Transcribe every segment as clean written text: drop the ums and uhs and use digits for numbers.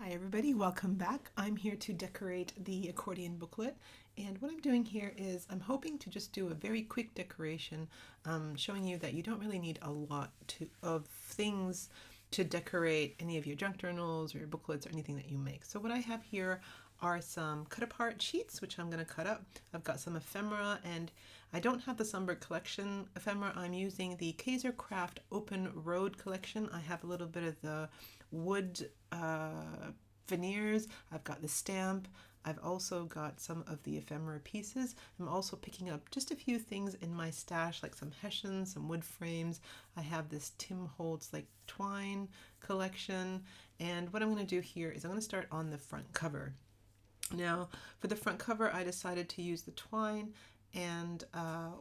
Hi everybody, welcome back. I'm here to decorate the accordion booklet, and what I'm doing here is I'm hoping to just do a very quick decoration, showing you that you don't really need a lot of things to decorate any of your junk journals or your booklets or anything that you make. So what I have here are some cut apart sheets which I'm going to cut up. I've got some ephemera, and I don't have the Sunburnt collection ephemera. I'm using the Kaiser Craft Open Road collection. I have a little bit of the wood veneers. I've got the stamp. I've also got some of the ephemera pieces. I'm also picking up just a few things in my stash, like some hessians, some wood frames. I have this Tim Holtz like twine collection, and what I'm going to do here is I'm going to start on the front cover. Now for the front cover I decided to use the twine, and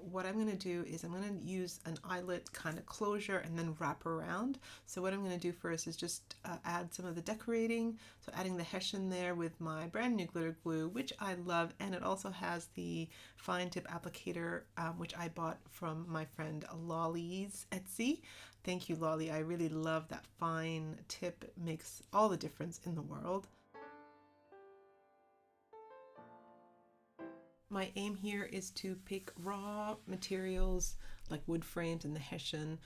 what I'm going to do is I'm going to use an eyelet kind of closure and then wrap around. So what I'm going to do first is just add some of the decorating, so adding the hessian there with my brand new glitter glue, which I love, and it also has the fine tip applicator, which I bought from my friend Lolly's Etsy. Thank you, Lolly. I really love that fine tip. It makes all the difference in the world. My aim here is to pick raw materials like wood frames and the hessian,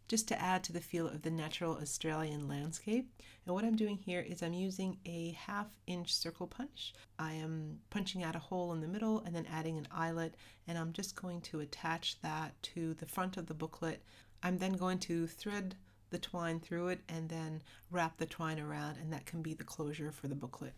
just to add to the feel of the natural Australian landscape. And what I'm doing here is I'm using a 1/2 inch circle punch. I am punching out a hole in the middle and then adding an eyelet, and I'm just going to attach that to the front of the booklet. I'm then going to thread the twine through it and then wrap the twine around, and that can be the closure for the booklet.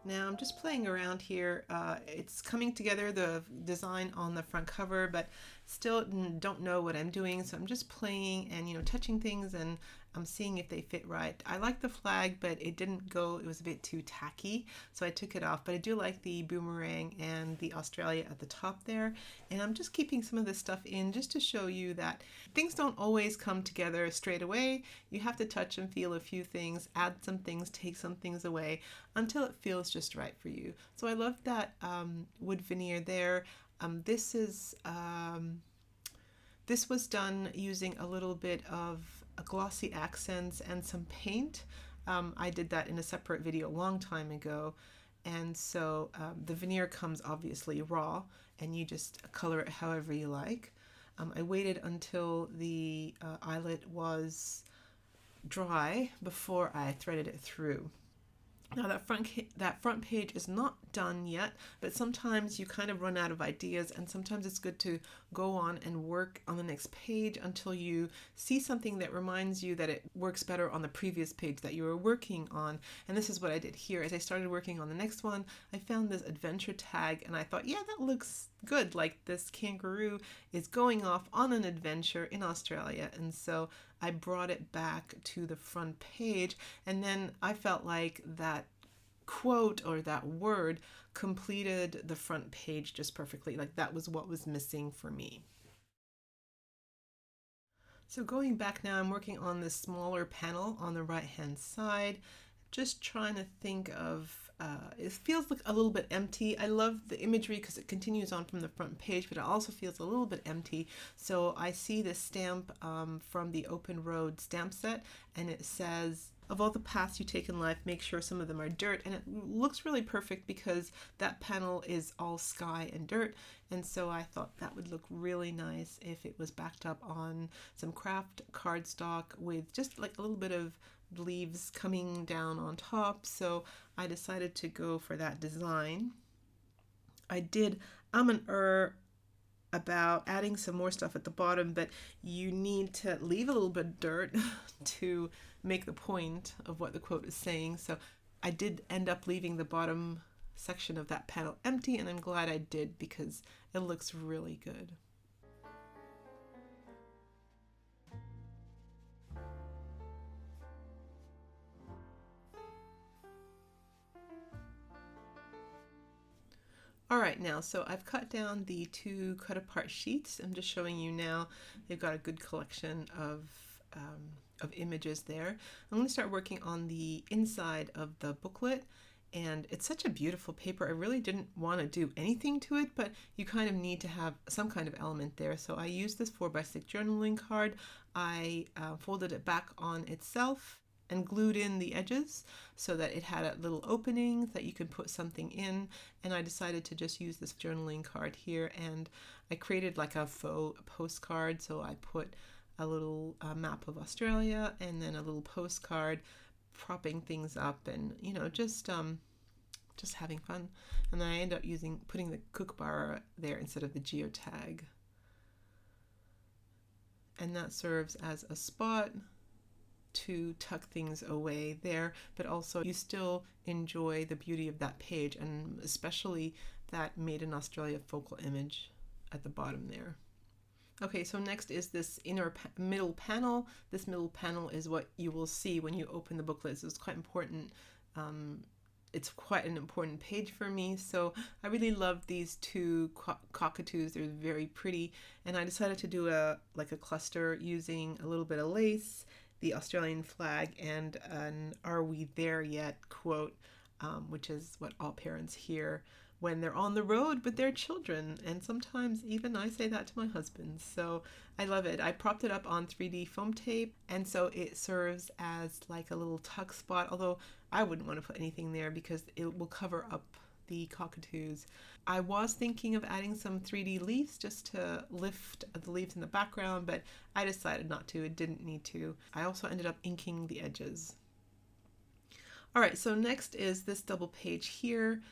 Now I'm just playing around here. It's coming together, the design on the front cover, but still don't know what I'm doing. So I'm just playing and touching things, and I'm seeing if they fit right. I like the flag, but it didn't go. It was a bit too tacky, so I took it off. But I do like the boomerang and the Australia at the top there. And I'm just keeping some of this stuff in just to show you that things don't always come together straight away. You have to touch and feel a few things, add some things, take some things away until it feels just right for you. So I love that wood veneer there. This was done using a little bit of glossy accents and some paint. I did that in a separate video a long time ago, and so the veneer comes obviously raw, and you just color it however you like. I waited until the eyelet was dry before I threaded it through. Now that front page is not done yet, but sometimes you kind of run out of ideas, and sometimes it's good to go on and work on the next page until you see something that reminds you that it works better on the previous page that you were working on. And this is what I did here. As I started working on the next one, I found this adventure tag, and I thought, yeah, that looks good. Like, this kangaroo is going off on an adventure in Australia, and so I brought it back to the front page, and then I felt like that quote or that word completed the front page just perfectly. Like, that was what was missing for me. So going back now, I'm working on this smaller panel on the right hand side, just trying to think of it feels like a little bit empty. I love the imagery because it continues on from the front page, but it also feels a little bit empty. So I see this stamp from the Open Road stamp set, and it says, "Of all the paths you take in life, make sure some of them are dirt." And it looks really perfect because that panel is all sky and dirt, and so I thought that would look really nice if it was backed up on some craft cardstock with just like a little bit of leaves coming down on top. So I decided to go for that design. I did an about adding some more stuff at the bottom, but you need to leave a little bit of dirt to make the point of what the quote is saying. So I did end up leaving the bottom section of that panel empty, and I'm glad I did because it looks really good. All right, now, so I've cut down the 2 cut apart sheets. I'm just showing you now. They've got a good collection of images there. I'm going to start working on the inside of the booklet, And it's such a beautiful paper. I really didn't want to do anything to it, but you kind of need to have some kind of element there. So I used this 4x6 journaling card. I folded it back on itself and glued in the edges so that it had a little opening that you could put something in. And I decided to just use this journaling card here, and I created like a faux postcard. So I put a little map of Australia and then a little postcard propping things up, and just having fun. And then I end up putting the kookaburra there instead of the geotag, and that serves as a spot to tuck things away there, but also you still enjoy the beauty of that page, and especially that Made in Australia focal image at the bottom there. Okay, so next is this middle panel. This middle panel is what you will see when you open the booklet. So it's quite important. It's quite an important page for me. So I really love these two cockatoos. They're very pretty. And I decided to do a cluster using a little bit of lace, the Australian flag, and an "Are we there yet?" quote, which is what all parents hear when they're on the road with their children. And sometimes even I say that to my husband. So I love it. I propped it up on 3D foam tape, and so it serves as like a little tuck spot, although I wouldn't want to put anything there because it will cover up the cockatoos. I was thinking of adding some 3D leaves just to lift the leaves in the background, but I decided not to. It didn't need to. I also ended up inking the edges. All right, so next is this double page here.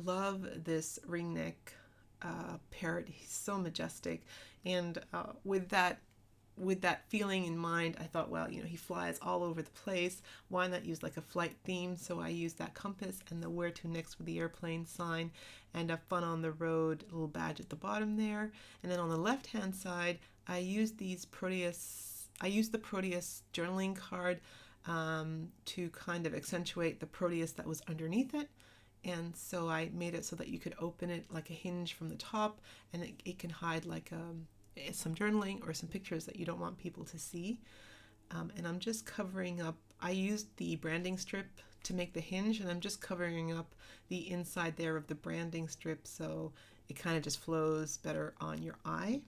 Love this ringneck parrot. He's so majestic, and with that feeling in mind, I thought, well, he flies all over the place. Why not use like a flight theme? So I used that compass and the "Where to next" with the airplane sign, and a "Fun on the Road" little badge at the bottom there. And then on the left hand side, I used the Proteus journaling card to kind of accentuate the Proteus that was underneath it. And so I made it so that you could open it like a hinge from the top, and it can hide like some journaling or some pictures that you don't want people to see. And I'm just covering up, I used the branding strip to make the hinge, and I'm just covering up the inside there of the branding strip so it kind of just flows better on your eye.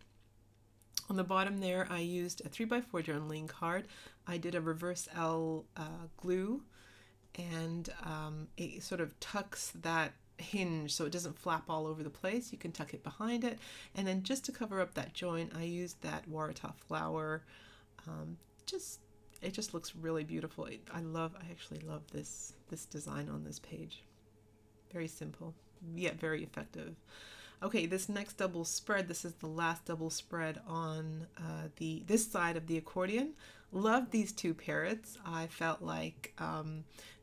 On the bottom there, I used a 3x4 journaling card. I did a reverse L glue, and it sort of tucks that hinge so it doesn't flap all over the place. You can tuck it behind it, and then just to cover up that joint, I used that Waratah flower. It just looks really beautiful. I actually love this design on this page. Very simple, yet very effective. Okay, this next double spread, this is the last double spread on this side of the accordion. Love these two parrots. I felt like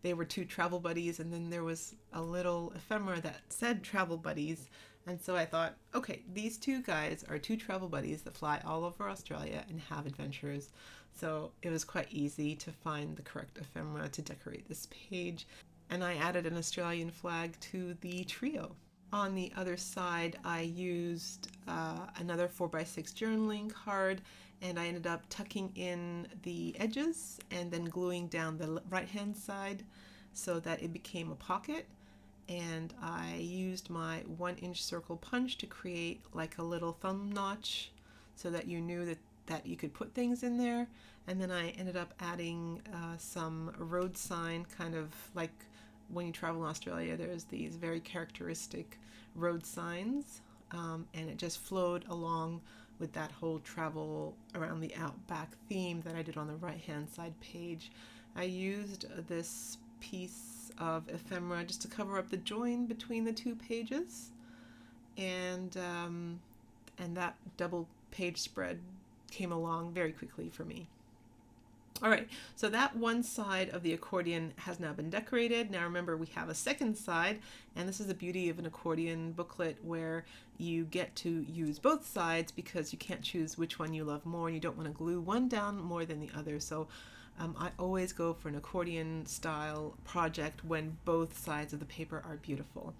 they were two travel buddies, and then there was a little ephemera that said travel buddies. And so I thought, okay, these two guys are two travel buddies that fly all over Australia and have adventures. So it was quite easy to find the correct ephemera to decorate this page. And I added an Australian flag to the trio. On the other side, I used another 4x6 journaling card, and I ended up tucking in the edges and then gluing down the right-hand side so that it became a pocket. And I used my 1-inch circle punch to create like a little thumb notch so that you knew that you could put things in there. And then I ended up adding some road sign, kind of like when you travel in Australia, there's these very characteristic road signs, and it just flowed along with that whole travel around the outback theme that I did on the right-hand side page. I used this piece of ephemera just to cover up the join between the two pages, and that double page spread came along very quickly for me. All right, so that one side of the accordion has now been decorated. Now remember, we have a second side, and this is the beauty of an accordion booklet where you get to use both sides because you can't choose which one you love more, and you don't want to glue one down more than the other. So I always go for an accordion style project when both sides of the paper are beautiful.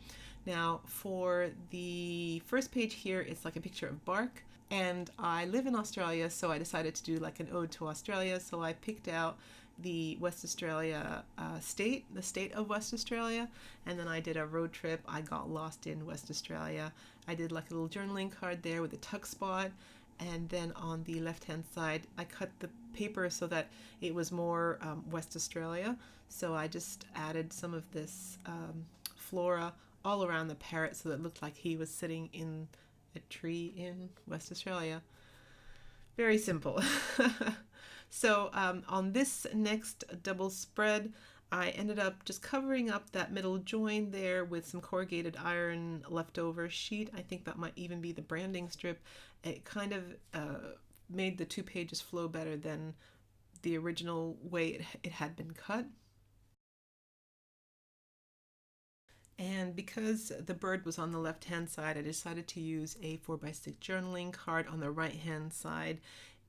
Now for the first page here, it's like a picture of bark. And I live in Australia, so I decided to do like an ode to Australia. So I picked out the West Australia the state of West Australia, and then I did a road trip. I got lost in West Australia. I did like a little journaling card there with a tuck spot, and then on the left hand side I cut the paper so that it was more West Australia, so I just added some of this flora all around the parrot so that it looked like he was sitting in a tree in West Australia. Very simple. So on this next double spread, I ended up just covering up that middle join there with some corrugated iron leftover sheet. I think that might even be the branding strip. It kind of made the 2 pages flow better than the original way it had been cut. And because the bird was on the left hand side, I decided to use a 4x6 journaling card on the right hand side,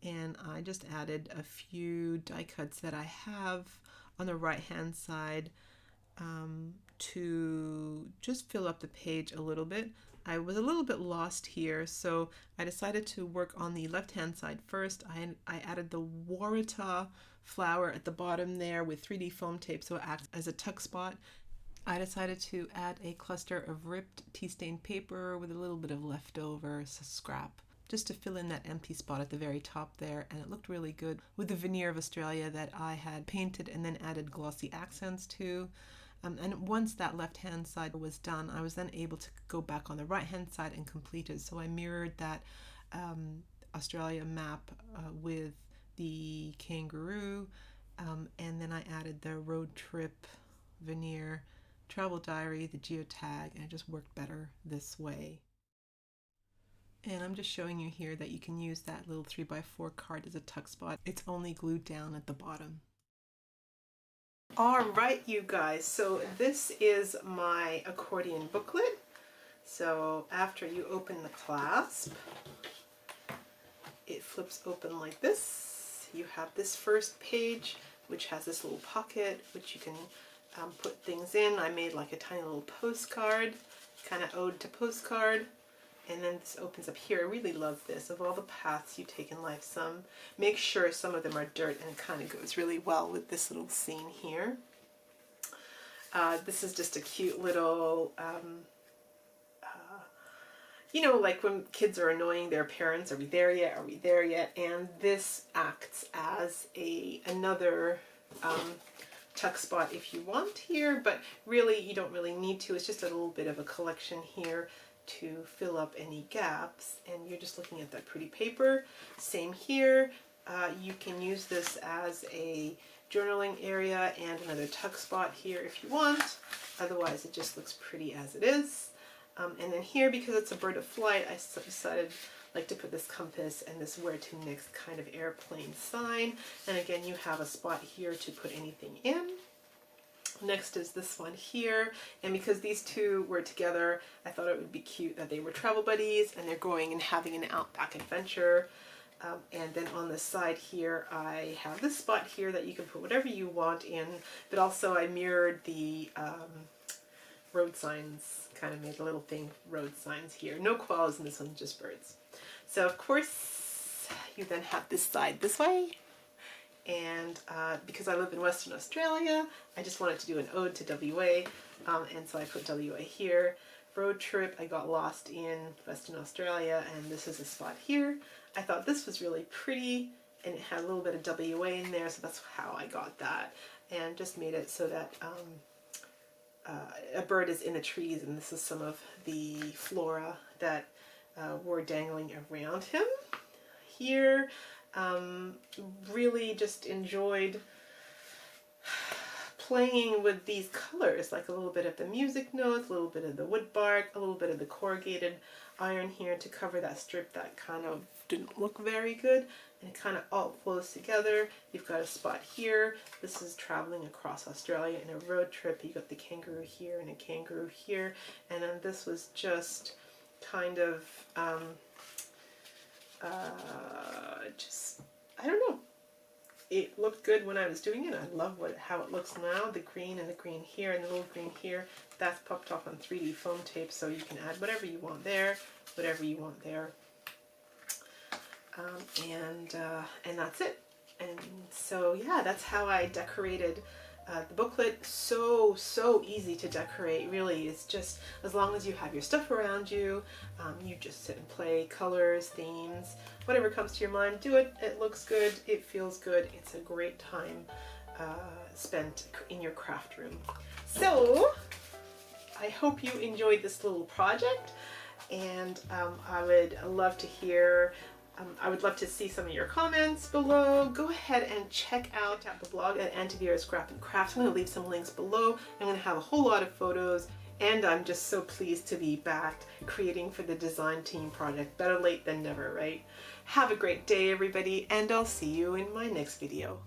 and I just added a few die cuts that I have on the right hand side to just fill up the page a little bit. I was a little bit lost here, so I decided to work on the left hand side first. I added the Warata flower at the bottom there with 3D foam tape so it acts as a tuck spot. I decided to add a cluster of ripped tea stained paper with a little bit of leftover scrap just to fill in that empty spot at the very top there, and it looked really good with the veneer of Australia that I had painted and then added glossy accents to. And once that left hand side was done, I was then able to go back on the right hand side and complete it. So I mirrored that Australia map with the kangaroo, and then I added the road trip veneer, travel diary, the geotag, and it just worked better this way. And I'm just showing you here that you can use that little 3x4 card as a tuck spot. It's only glued down at the bottom. All right, you guys, so this is my accordion booklet. So after you open the clasp, it flips open like this. You have this first page, which has this little pocket, which you can put things in. I made like a tiny little postcard, kind of ode to postcard. And then this opens up here. I really love this. Of all the paths you take in life, make sure some of them are dirt, and it kind of goes really well with this little scene here. This is just a cute little, you know, like when kids are annoying their parents, are we there yet? Are we there yet? And this acts as another tuck spot if you want here, but really you don't really need to. It's just a little bit of a collection here to fill up any gaps, and you're just looking at that pretty paper. Same here. You can use this as a journaling area and another tuck spot here if you want. Otherwise it just looks pretty as it is. And then here, because it's a bird of flight, I decided like to put this compass and this where to next kind of airplane sign. And again, you have a spot here to put anything in. Next is this one here, and because these two were together, I thought it would be cute that they were travel buddies and they're going and having an outback adventure. And then on the side here, I have this spot here that you can put whatever you want in, but also I mirrored the road signs, kind of made a little thing, road signs here. No koalas in this one, just birds. So of course, you then have this side this way. And because I live in Western Australia, I just wanted to do an ode to WA, and so I put WA here. Road trip, I got lost in Western Australia, and this is a spot here. I thought this was really pretty, and it had a little bit of WA in there, so that's how I got that, and just made it so that a bird is in the trees, and this is some of the flora that were dangling around him. Here, really just enjoyed playing with these colors, like a little bit of the music notes, a little bit of the wood bark, a little bit of the corrugated iron here to cover that strip that kind of didn't look very good, and it kind of all flows together. You've got a spot here. This is traveling across Australia in a road trip. You got the kangaroo here and a kangaroo here, and then this was just kind of just, I don't know. It looked good when I was doing it. I love how it looks now. The green and the green here and the little green here, that's popped off on 3D foam tape, so you can add whatever you want there, whatever you want there. And that's it. And so yeah, that's how I decorated the booklet. So easy to decorate, really. It's just as long as you have your stuff around you, you just sit and play, colors, themes, whatever comes to your mind, do it. It looks good, it feels good, it's a great time spent in your craft room. So I hope you enjoyed this little project, and I would love to hear I would love to see some of your comments below. Go ahead and check out the blog at Aunty Vera's Scrap and Crafts. I'm going to leave some links below. I'm going to have a whole lot of photos, and I'm just so pleased to be back creating for the design team project. Better late than never, right? Have a great day, everybody, and I'll see you in my next video.